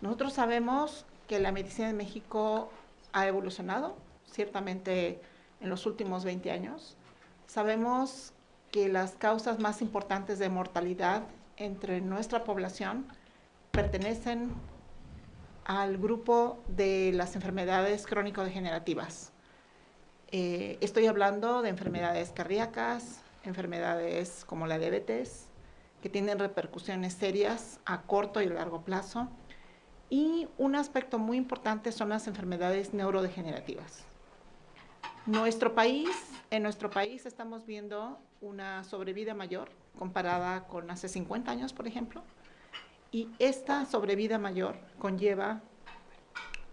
Nosotros sabemos que la medicina en México ha evolucionado, ciertamente en los últimos 20 años. Sabemos que las causas más importantes de mortalidad entre nuestra población pertenecen al grupo de las enfermedades crónico-degenerativas. Estoy hablando de enfermedades cardíacas, enfermedades como la diabetes, que tienen repercusiones serias a corto y largo plazo. Y un aspecto muy importante son las enfermedades neurodegenerativas. En nuestro país estamos viendo una sobrevida mayor comparada con hace 50 años, por ejemplo, y esta sobrevida mayor conlleva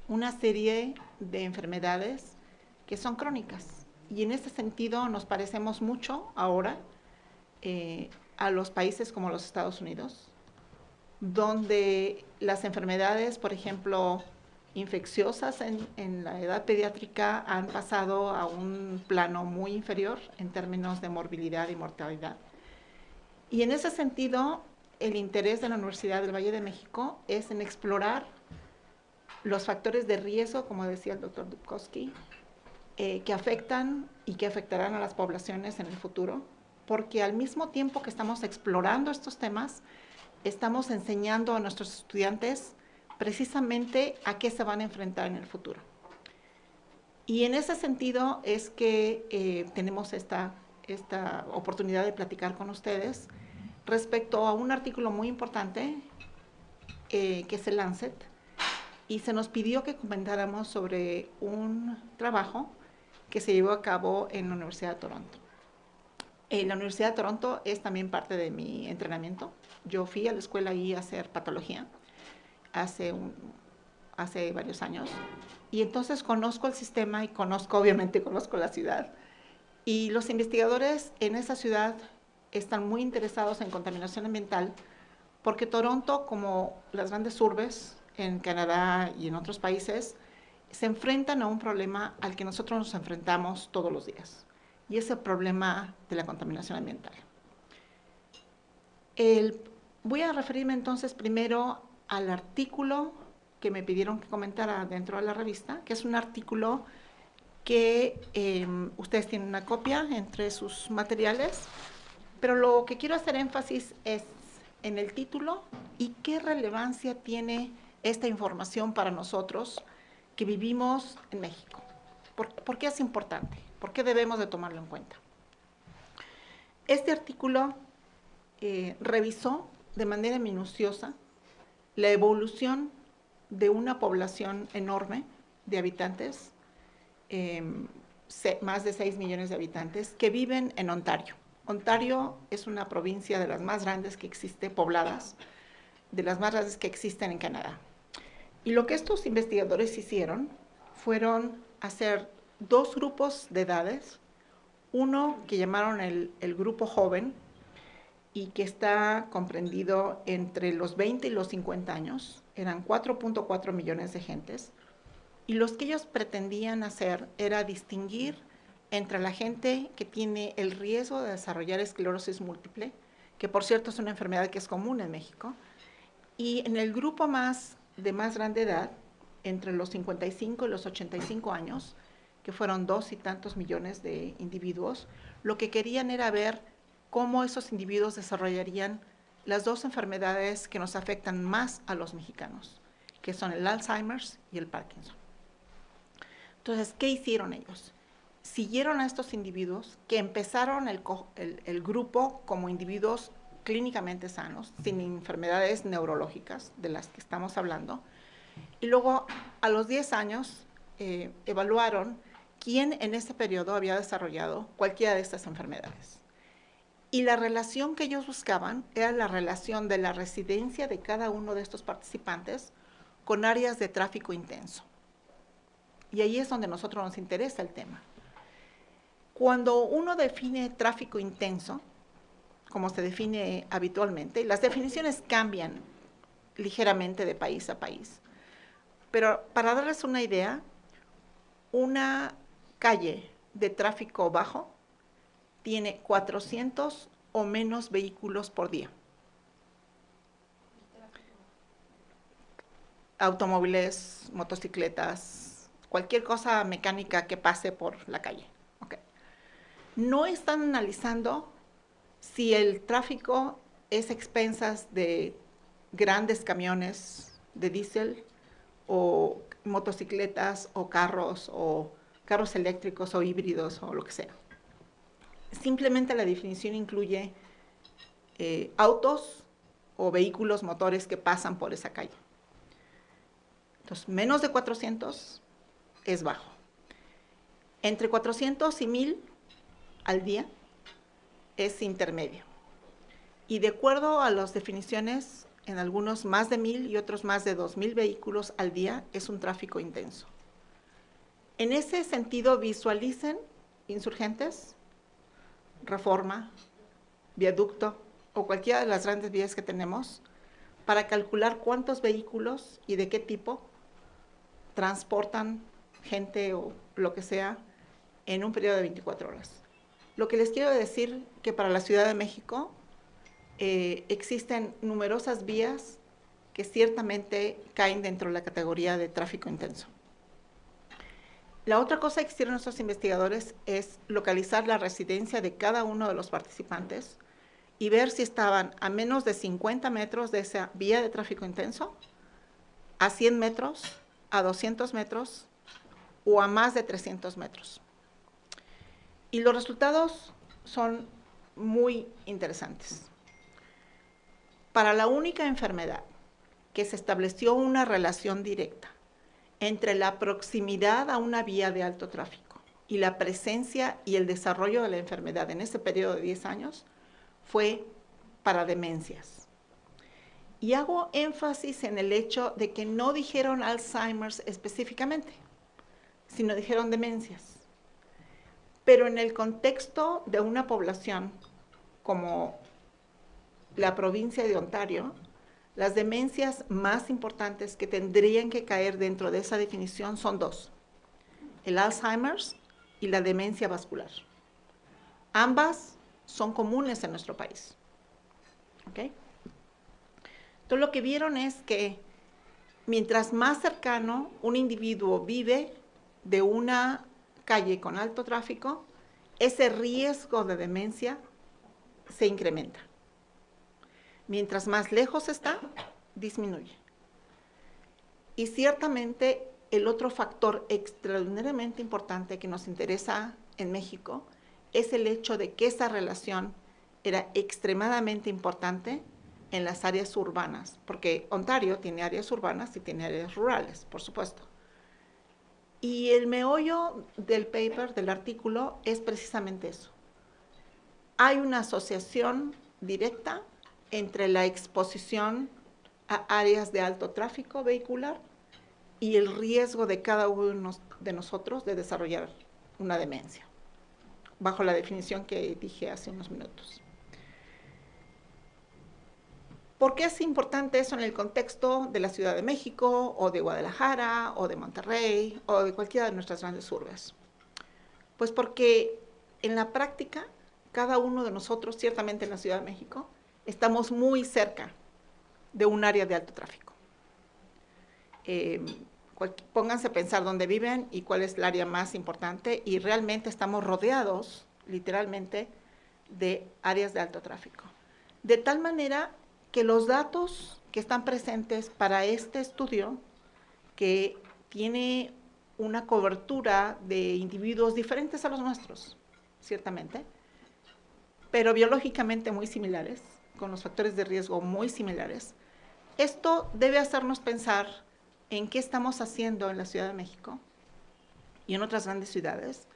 una serie de enfermedades que son crónicas. Y en este sentido nos parecemos mucho ahora a los países como los Estados Unidos, donde las enfermedades, por ejemplo, infecciosas en la edad pediátrica han pasado a un plano muy inferior en términos de morbilidad y mortalidad. Y en ese sentido, el interés de la Universidad del Valle de México es en explorar los factores de riesgo, como decía el doctor Dubkowski, que afectan y que afectarán a las poblaciones en el futuro, porque al mismo tiempo que estamos explorando estos temas, estamos enseñando a nuestros estudiantes precisamente a qué se van a enfrentar en el futuro. Y en ese sentido es que tenemos esta oportunidad de platicar con ustedes respecto a un artículo muy importante que es el Lancet, y se nos pidió que comentáramos sobre un trabajo que se llevó a cabo en la Universidad de Toronto. La Universidad de Toronto es también parte de mi entrenamiento. Yo fui a la escuela ahí a hacer patología hace varios años, y entonces conozco el sistema y obviamente conozco la ciudad. Y los investigadores en esa ciudad están muy interesados en contaminación ambiental porque Toronto, como las grandes urbes en Canadá y en otros países, se enfrentan a un problema al que nosotros nos enfrentamos todos los días, y es el problema de la contaminación ambiental. Voy a referirme entonces primero al artículo que me pidieron que comentara dentro de la revista, que es un artículo que ustedes tienen una copia entre sus materiales, pero lo que quiero hacer énfasis es en el título y qué relevancia tiene esta información para nosotros que vivimos en México. ¿Por qué es importante? ¿Por qué debemos de tomarlo en cuenta? Este artículo revisó de manera minuciosa la evolución de una población enorme de habitantes, más de 6 millones de habitantes, que viven en Ontario. Ontario es una provincia de las más grandes que existe, pobladas, de las más grandes que existen en Canadá. Y lo que estos investigadores hicieron fueron hacer dos grupos de edades, uno que llamaron el grupo joven, y que está comprendido entre los 20 y los 50 años, eran 4.4 millones de gentes, y lo que ellos pretendían hacer era distinguir entre la gente que tiene el riesgo de desarrollar esclerosis múltiple, que por cierto es una enfermedad que es común en México, y en el grupo de más grande edad, entre los 55 y los 85 años, que fueron 2 y tantos millones de individuos, lo que querían era ver cómo esos individuos desarrollarían las dos enfermedades que nos afectan más a los mexicanos, que son el Alzheimer's y el Parkinson. Entonces, ¿qué hicieron ellos? Siguieron a estos individuos que empezaron el grupo como individuos clínicamente sanos, sin enfermedades neurológicas de las que estamos hablando, y luego a los 10 años evaluaron quién en este periodo había desarrollado cualquiera de estas enfermedades. Y la relación que ellos buscaban era la relación de la residencia de cada uno de estos participantes con áreas de tráfico intenso. Y ahí es donde a nosotros nos interesa el tema. Cuando uno define tráfico intenso, como se define habitualmente, las definiciones cambian ligeramente de país a país. Pero para darles una idea, una calle de tráfico bajo tiene 400 o menos vehículos por día. automóviles, motocicletas, cualquier cosa mecánica que pase por la calle. Okay. No están analizando si el tráfico es a expensas de grandes camiones de diésel o motocicletas o carros eléctricos o híbridos o lo que sea. Simplemente la definición incluye autos o vehículos motores que pasan por esa calle. Entonces, menos de 400 es bajo. Entre 400 y 1000 al día es intermedio. Y de acuerdo a las definiciones, en algunos más de 1000 y otros más de 2000 vehículos al día es un tráfico intenso. En ese sentido, visualicen Insurgentes, Reforma, Viaducto o cualquiera de las grandes vías que tenemos para calcular cuántos vehículos y de qué tipo transportan gente o lo que sea en un periodo de 24 horas. Lo que les quiero decir que para la Ciudad de México existen numerosas vías que ciertamente caen dentro de la categoría de tráfico intenso. La otra cosa que hicieron nuestros investigadores es localizar la residencia de cada uno de los participantes y ver si estaban a menos de 50 metros de esa vía de tráfico intenso, a 100 metros, a 200 metros o a más de 300 metros. Y los resultados son muy interesantes. Para la única enfermedad que se estableció una relación directa entre la proximidad a una vía de alto tráfico y la presencia y el desarrollo de la enfermedad en ese periodo de 10 años, fue para demencias. Y hago énfasis en el hecho de que no dijeron Alzheimer's específicamente, sino dijeron demencias. Pero en el contexto de una población como la provincia de Ontario, las demencias más importantes que tendrían que caer dentro de esa definición son dos: el Alzheimer's y la demencia vascular. Ambas son comunes en nuestro país. ¿Okay? Entonces, lo que vieron es que mientras más cercano un individuo vive de una calle con alto tráfico, ese riesgo de demencia se incrementa. Mientras más lejos está, disminuye. Y ciertamente el otro factor extraordinariamente importante que nos interesa en México es el hecho de que esa relación era extremadamente importante en las áreas urbanas, porque Ontario tiene áreas urbanas y tiene áreas rurales, por supuesto. Y el meollo del paper, del artículo, es precisamente eso. Hay una asociación directa entre la exposición a áreas de alto tráfico vehicular y el riesgo de cada uno de nosotros de desarrollar una demencia, bajo la definición que dije hace unos minutos. ¿Por qué es importante eso en el contexto de la Ciudad de México, o de Guadalajara, o de Monterrey, o de cualquiera de nuestras grandes urbes? Pues porque en la práctica, cada uno de nosotros, ciertamente en la Ciudad de México, estamos muy cerca de un área de alto tráfico. Pónganse a pensar dónde viven y cuál es el área más importante, y realmente estamos rodeados, literalmente, de áreas de alto tráfico. De tal manera que los datos que están presentes para este estudio, que tiene una cobertura de individuos diferentes a los nuestros, ciertamente, pero biológicamente muy similares, con los factores de riesgo muy similares, esto debe hacernos pensar en qué estamos haciendo en la Ciudad de México y en otras grandes ciudades,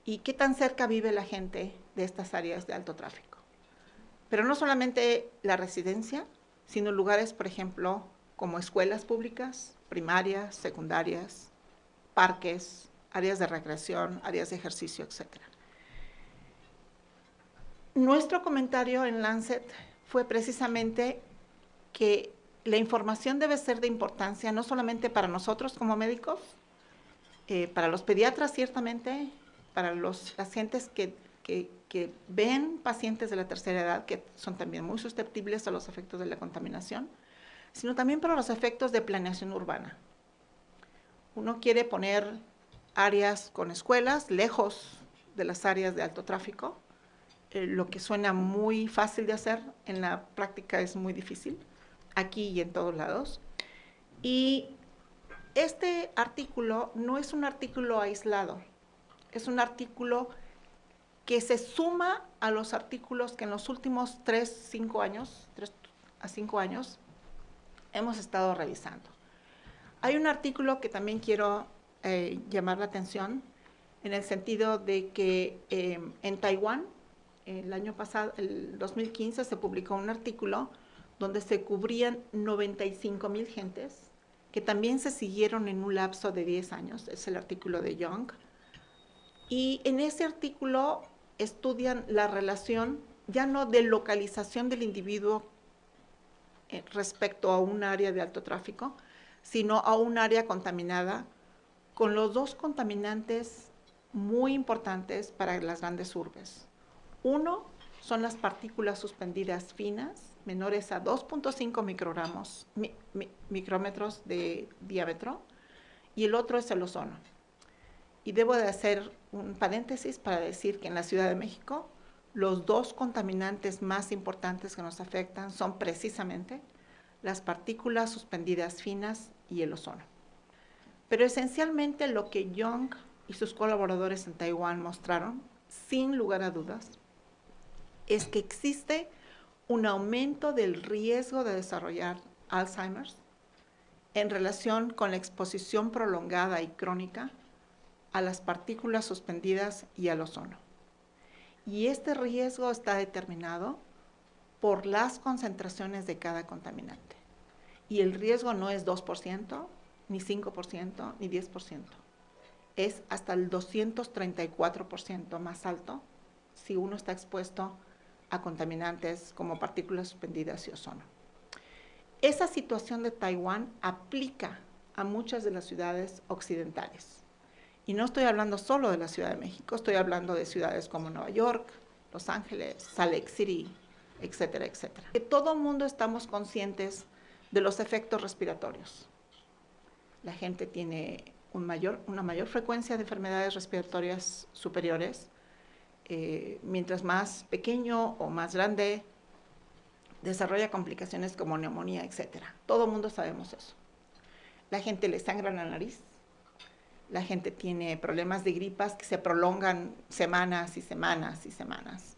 y qué tan cerca vive la gente de estas áreas de alto tráfico. Pero no solamente la residencia, sino lugares, por ejemplo, como escuelas públicas, primarias, secundarias, parques, áreas de recreación, áreas de ejercicio, etc. Nuestro comentario en Lancet fue precisamente que la información debe ser de importancia no solamente para nosotros como médicos, para los pediatras ciertamente, para los pacientes que ven pacientes de la tercera edad, que son también muy susceptibles a los efectos de la contaminación, sino también para los efectos de planeación urbana. Uno quiere poner áreas con escuelas lejos de las áreas de alto tráfico, lo que suena muy fácil de hacer, en la práctica es muy difícil, aquí y en todos lados. Y este artículo no es un artículo aislado, es un artículo que se suma a los artículos que en los últimos 3 a 5 años hemos estado revisando. Hay un artículo que también quiero llamar la atención, en el sentido de que en Taiwán, el año pasado, el 2015, se publicó un artículo donde se cubrían 95,000 gentes, que también se siguieron en un lapso de 10 años, es el artículo de Young. Y en ese artículo estudian la relación, ya no de localización del individuo respecto a un área de alto tráfico, sino a un área contaminada, con los dos contaminantes muy importantes para las grandes urbes. Uno son las partículas suspendidas finas, menores a 2.5 micrómetros de diámetro, y el otro es el ozono. Y debo de hacer un paréntesis para decir que en la Ciudad de México los dos contaminantes más importantes que nos afectan son precisamente las partículas suspendidas finas y el ozono. Pero esencialmente lo que Young y sus colaboradores en Taiwán mostraron, sin lugar a dudas, es que existe un aumento del riesgo de desarrollar Alzheimer's en relación con la exposición prolongada y crónica a las partículas suspendidas y al ozono. Y este riesgo está determinado por las concentraciones de cada contaminante. Y el riesgo no es 2%, ni 5%, ni 10%. Es hasta el 234% más alto si uno está expuesto a contaminantes como partículas suspendidas y ozono. Esa situación de Taiwán aplica a muchas de las ciudades occidentales. Y no estoy hablando solo de la Ciudad de México, estoy hablando de ciudades como Nueva York, Los Ángeles, Salt Lake City, etcétera, etcétera. Que todo mundo estamos conscientes de los efectos respiratorios. La gente tiene una mayor frecuencia de enfermedades respiratorias superiores, mientras más pequeño o más grande, desarrolla complicaciones como neumonía, etcétera. Todo el mundo sabemos eso. La gente le sangra la nariz, la gente tiene problemas de gripas que se prolongan semanas y semanas y semanas.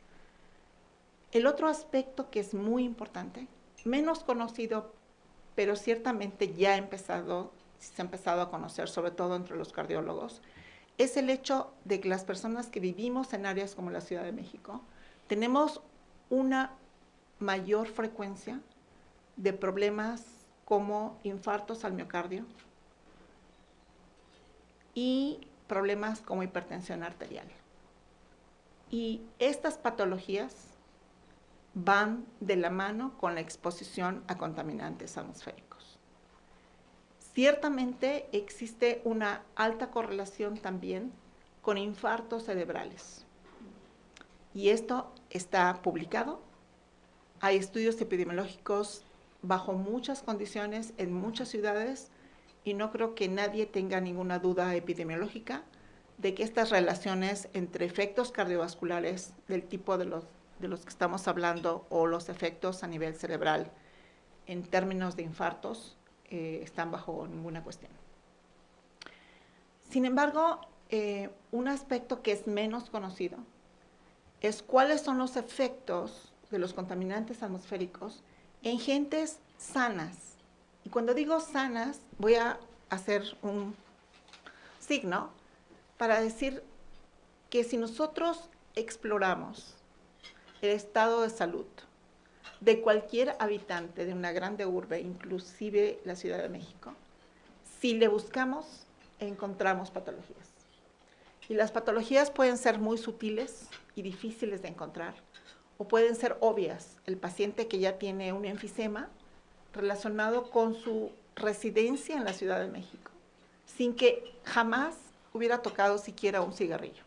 El otro aspecto que es muy importante, menos conocido, pero ciertamente se ha empezado a conocer, sobre todo entre los cardiólogos, es el hecho de que las personas que vivimos en áreas como la Ciudad de México tenemos una mayor frecuencia de problemas como infartos al miocardio y problemas como hipertensión arterial. Y estas patologías van de la mano con la exposición a contaminantes atmosféricos. Ciertamente existe una alta correlación también con infartos cerebrales. Y esto está publicado. Hay estudios epidemiológicos bajo muchas condiciones en muchas ciudades y no creo que nadie tenga ninguna duda epidemiológica de que estas relaciones entre efectos cardiovasculares del tipo de los que estamos hablando o los efectos a nivel cerebral en términos de infartos están bajo ninguna cuestión. Sin embargo, un aspecto que es menos conocido es cuáles son los efectos de los contaminantes atmosféricos en gentes sanas. Y cuando digo sanas, voy a hacer un signo para decir que si nosotros exploramos el estado de salud de cualquier habitante de una grande urbe, inclusive la Ciudad de México, si le buscamos, encontramos patologías. Y las patologías pueden ser muy sutiles y difíciles de encontrar, o pueden ser obvias. El paciente que ya tiene un enfisema relacionado con su residencia en la Ciudad de México, sin que jamás hubiera tocado siquiera un cigarrillo.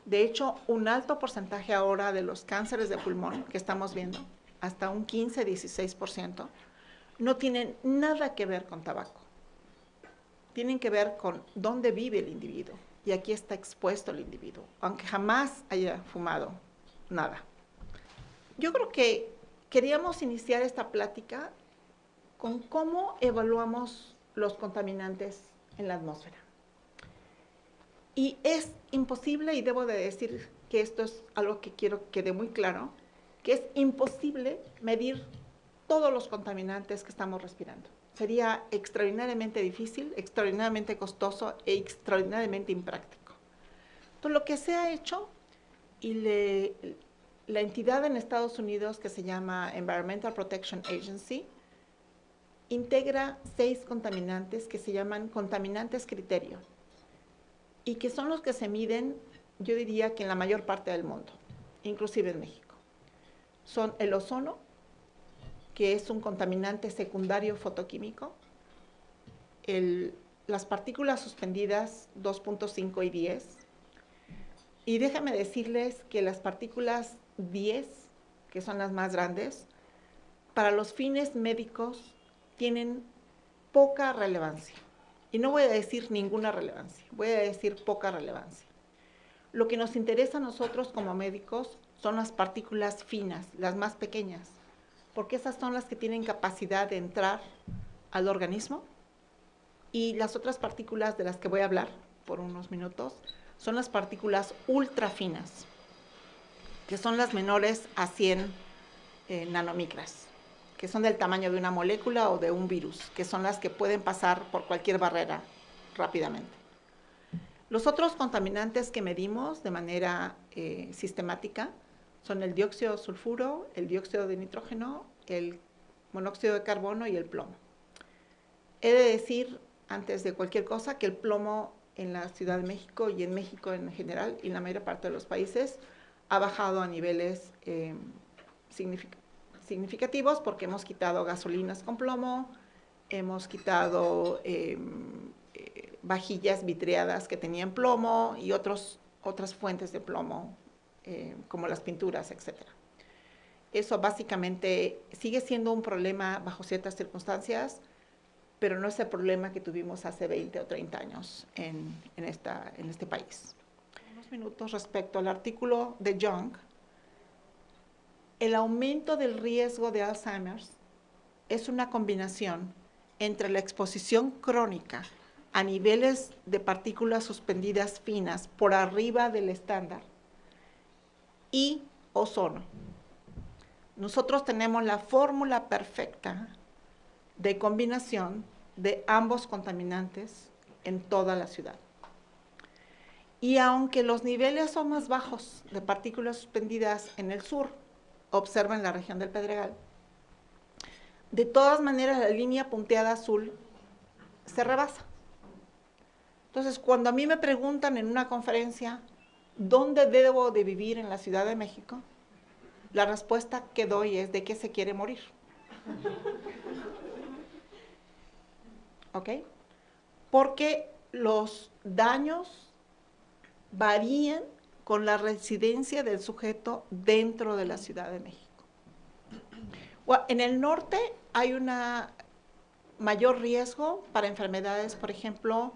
De hecho, un alto porcentaje ahora de los cánceres de pulmón que estamos viendo, hasta un 15-16%, no tienen nada que ver con tabaco. Tienen que ver con dónde vive el individuo. Y aquí está expuesto el individuo, aunque jamás haya fumado nada. Yo creo que queríamos iniciar esta plática con cómo evaluamos los contaminantes en la atmósfera. Y es imposible, y debo de decir que esto es algo que quiero que quede muy claro, que es imposible medir todos los contaminantes que estamos respirando. Sería extraordinariamente difícil, extraordinariamente costoso e extraordinariamente impráctico. Entonces, lo que se ha hecho, y la entidad en Estados Unidos que se llama Environmental Protection Agency, integra 6 contaminantes que se llaman contaminantes criterio y que son los que se miden, yo diría que en la mayor parte del mundo, inclusive en México. Son el ozono, que es un contaminante secundario fotoquímico, las partículas suspendidas 2.5 y 10, y déjame decirles que las partículas 10, que son las más grandes, para los fines médicos tienen poca relevancia. Y no voy a decir ninguna relevancia, voy a decir poca relevancia. Lo que nos interesa a nosotros como médicos son las partículas finas, las más pequeñas, porque esas son las que tienen capacidad de entrar al organismo, y las otras partículas de las que voy a hablar por unos minutos son las partículas ultrafinas, que son las menores a 100 nanomicras, que son del tamaño de una molécula o de un virus, que son las que pueden pasar por cualquier barrera rápidamente. Los otros contaminantes que medimos de manera sistemática son el dióxido de sulfuro, el dióxido de nitrógeno, el monóxido de carbono y el plomo. He de decir, antes de cualquier cosa, que el plomo en la Ciudad de México y en México en general y en la mayor parte de los países ha bajado a niveles significativos, porque hemos quitado gasolinas con plomo, hemos quitado vajillas vitreadas que tenían plomo y otras fuentes de plomo, como las pinturas, etc. Eso básicamente sigue siendo un problema bajo ciertas circunstancias, pero no es el problema que tuvimos hace 20 o 30 años en este país. Unos minutos respecto al artículo de Young. El aumento del riesgo de Alzheimer es una combinación entre la exposición crónica a niveles de partículas suspendidas finas por arriba del estándar y ozono. Nosotros tenemos la fórmula perfecta de combinación de ambos contaminantes en toda la ciudad. Y aunque los niveles son más bajos de partículas suspendidas en el sur, observen la región del Pedregal, de todas maneras la línea punteada azul se rebasa. Entonces, cuando a mí me preguntan en una conferencia, ¿dónde debo de vivir en la Ciudad de México?, la respuesta que doy es: ¿de qué se quiere morir? ¿Ok? Porque los daños varían con la residencia del sujeto dentro de la Ciudad de México. En el norte hay un mayor riesgo para enfermedades, por ejemplo,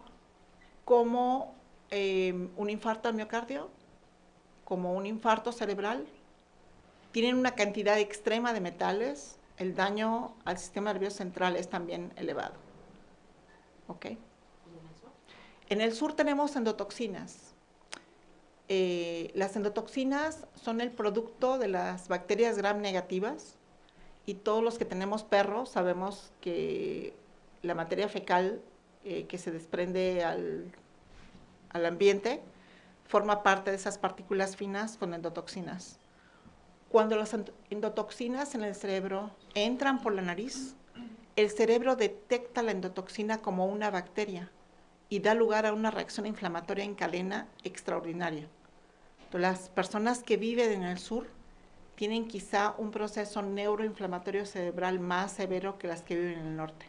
como un infarto al miocardio, como un infarto cerebral. Tienen una cantidad extrema de metales, el daño al sistema nervioso central es también elevado. ¿Ok? En el sur tenemos endotoxinas. Las endotoxinas son el producto de las bacterias gram negativas, y todos los que tenemos perros sabemos que la materia fecal que se desprende al ambiente forma parte de esas partículas finas con endotoxinas. Cuando las endotoxinas en el cerebro entran por la nariz, el cerebro detecta la endotoxina como una bacteria y da lugar a una reacción inflamatoria en cadena extraordinaria. Entonces, las personas que viven en el sur tienen quizá un proceso neuroinflamatorio cerebral más severo que las que viven en el norte.